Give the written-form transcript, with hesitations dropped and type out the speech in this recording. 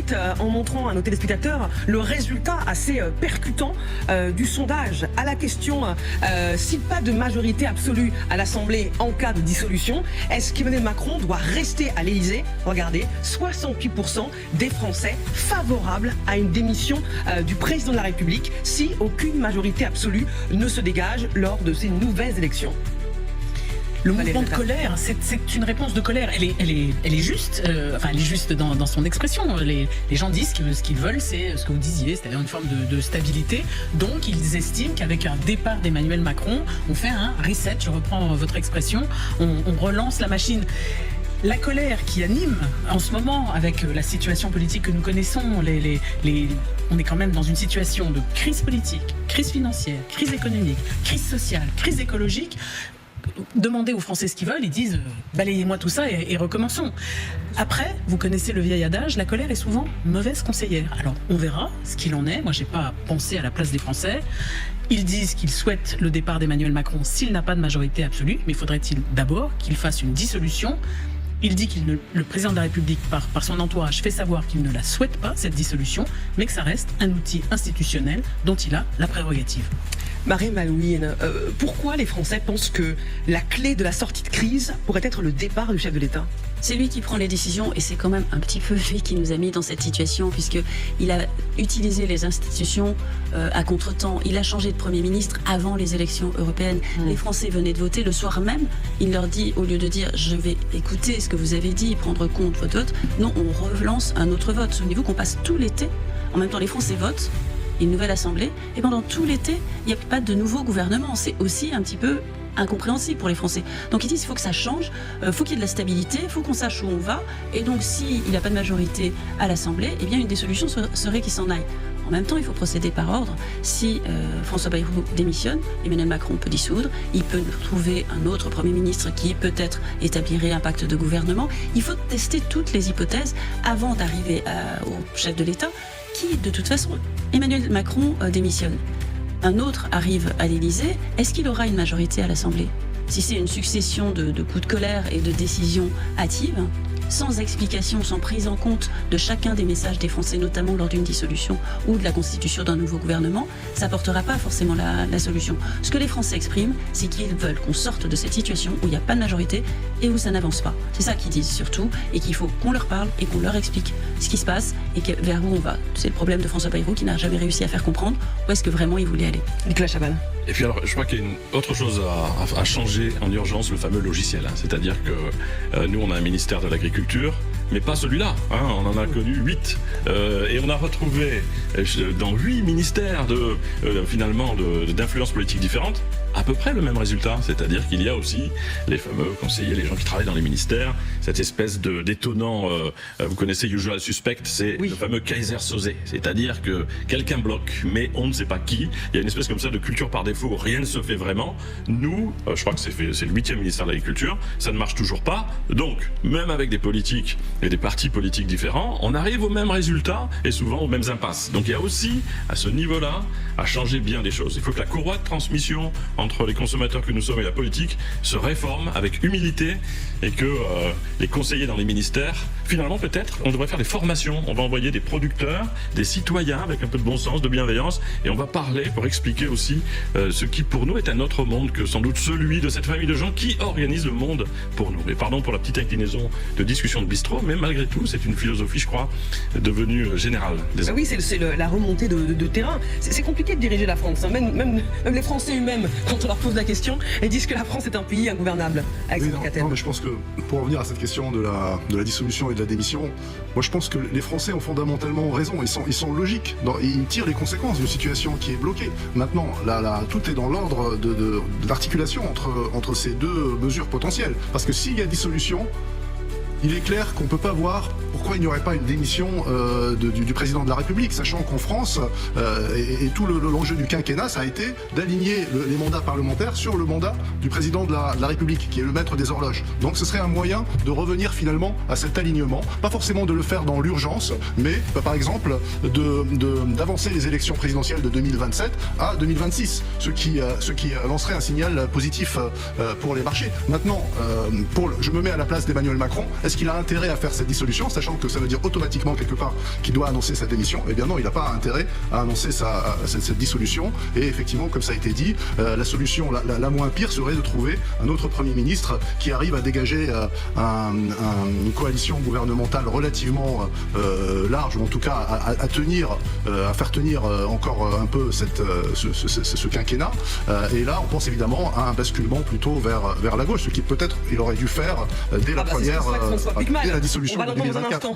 suite en montrant à nos téléspectateurs le résultat assez percutant du sondage à la question si pas de majorité absolue à l'Assemblée en cas de dissolution, est-ce qu'Emmanuel Macron doit rester à l'Élysée? Regardez, 68% des Français favorables à une démission du président de la République si aucune majorité absolue ne se dégage lors de ces nouvelles élections. Le mouvement de colère, c'est une réponse de colère. Elle est juste, elle est juste dans son expression. Les gens disent que ce qu'ils veulent, c'est ce que vous disiez, c'est-à-dire une forme de stabilité. Donc, ils estiment qu'avec un départ d'Emmanuel Macron, on fait un reset, je reprends votre expression, on relance la machine. La colère qui anime en ce moment avec la situation politique que nous connaissons, on est quand même dans une situation de crise politique, crise financière, crise économique, crise sociale, crise écologique. Demandez aux Français ce qu'ils veulent, ils disent balayez-moi tout ça et recommençons. Après, vous connaissez le vieil adage, la colère est souvent mauvaise conseillère. Alors on verra ce qu'il en est. Moi j'ai pas pensé à la place des Français. Ils disent qu'ils souhaitent le départ d'Emmanuel Macron s'il n'a pas de majorité absolue, mais faudrait-il d'abord qu'il fasse une dissolution. Il dit le président de la République, par son entourage, fait savoir qu'il ne la souhaite pas, cette dissolution, mais que ça reste un outil institutionnel dont il a la prérogative. Marie-Malouine, pourquoi les Français pensent que la clé de la sortie de crise pourrait être le départ du chef de l'État? C'est lui qui prend les décisions et c'est quand même un petit peu lui qui nous a mis dans cette situation puisqu'il a utilisé les institutions à contre-temps. Il a changé de Premier ministre avant les élections européennes. Les Français venaient de voter le soir même. Il leur dit, au lieu de dire je vais écouter ce que vous avez dit, prendre compte votre vote, non, on relance un autre vote. Souvenez-vous qu'on passe tout l'été, en même temps les Français votent, une nouvelle assemblée, et pendant tout l'été, il n'y a pas de nouveau gouvernement. C'est aussi un petit peu incompréhensible pour les Français. Donc ils disent il faut que ça change, faut qu'il y ait de la stabilité, il faut qu'on sache où on va, et donc s'il n'a pas de majorité à l'Assemblée, eh bien une des solutions serait qu'il s'en aille. En même temps, il faut procéder par ordre. Si François Bayrou démissionne, Emmanuel Macron peut dissoudre, il peut trouver un autre Premier ministre qui peut-être établirait un pacte de gouvernement. Il faut tester toutes les hypothèses avant d'arriver au chef de l'État, qui, de toute façon, Emmanuel Macron démissionne. Un autre arrive à l'Élysée, est-ce qu'il aura une majorité à l'Assemblée? Si c'est une succession de coups de colère et de décisions hâtives, sans explication, sans prise en compte de chacun des messages des Français, notamment lors d'une dissolution ou de la constitution d'un nouveau gouvernement, ça n'apportera pas forcément la solution. Ce que les Français expriment, c'est qu'ils veulent qu'on sorte de cette situation où il n'y a pas de majorité et où ça n'avance pas. C'est ça qu'ils disent surtout, et qu'il faut qu'on leur parle et qu'on leur explique ce qui se passe et vers où on va. C'est le problème de François Bayrou qui n'a jamais réussi à faire comprendre où est-ce que vraiment il voulait aller. Nicolas Chaban. Et puis alors, je crois qu'il y a une autre chose à changer en urgence, le fameux logiciel. C'est-à-dire que nous, on a un ministère de l'Agriculture, mais pas celui-là. On en a connu 8. Et on a retrouvé dans 8 ministères d'influences politiques différentes à peu près le même résultat. C'est-à-dire qu'il y a aussi les fameux conseillers, les gens qui travaillent dans les ministères, cette espèce d'étonnant, vous connaissez Usual Suspect, c'est le fameux Kaiser Soze. C'est-à-dire que quelqu'un bloque, mais on ne sait pas qui. Il y a une espèce comme ça de culture par défaut, rien ne se fait vraiment. Nous, je crois que c'est le 8e ministère de l'Agriculture, ça ne marche toujours pas. Donc, même avec des politiques et des partis politiques différents, on arrive au même résultat et souvent aux mêmes impasses. Donc il y a aussi, à ce niveau-là, à changer bien des choses. Il faut que la courroie de transmission entre les consommateurs que nous sommes et la politique se réforme avec humilité et que les conseillers dans les ministères, finalement peut-être, on devrait faire des formations. On va envoyer des producteurs, des citoyens avec un peu de bon sens, de bienveillance, et on va parler pour expliquer aussi ce qui pour nous est un autre monde que sans doute celui de cette famille de gens qui organisent le monde pour nous. Et pardon pour la petite inclinaison de discussion de bistrot, mais malgré tout, c'est une philosophie, je crois, devenue générale. Oui, c'est la remontée de terrain. C'est compliqué de diriger la France. Même les Français eux-mêmes, quand on leur pose la question, ils disent que la France est un pays ingouvernable. Non, mais je pense que pour revenir à cette question de la dissolution et de la démission, moi je pense que les Français ont fondamentalement raison. Ils sont logiques. Ils tirent les conséquences d'une situation qui est bloquée. Maintenant, tout est dans l'ordre d'articulation entre ces deux mesures potentielles. Parce que s'il y a dissolution, il est clair qu'on ne peut pas voir pourquoi il n'y aurait pas une démission du président de la République, sachant qu'en France, et tout l'enjeu du quinquennat, ça a été d'aligner les mandats parlementaires sur le mandat du président de la République, qui est le maître des horloges. Donc ce serait un moyen de revenir finalement à cet alignement, pas forcément de le faire dans l'urgence, mais par exemple d'avancer les élections présidentielles de 2027 à 2026, ce qui lancerait un signal positif pour les marchés. Maintenant, je me mets à la place d'Emmanuel Macron. Est-ce qu'il a intérêt à faire cette dissolution, sachant sachant que ça veut dire automatiquement quelque part qu'il doit annoncer sa démission. Eh bien non, il n'a pas intérêt à annoncer cette dissolution. Et effectivement, comme ça a été dit, la solution la moins pire serait de trouver un autre Premier ministre qui arrive à dégager une coalition gouvernementale relativement large, ou en tout cas à faire tenir encore un peu ce quinquennat. Et là, on pense évidemment à un basculement plutôt vers la gauche, ce qui peut-être il aurait dû faire dès la première, dès la dissolution de 2024.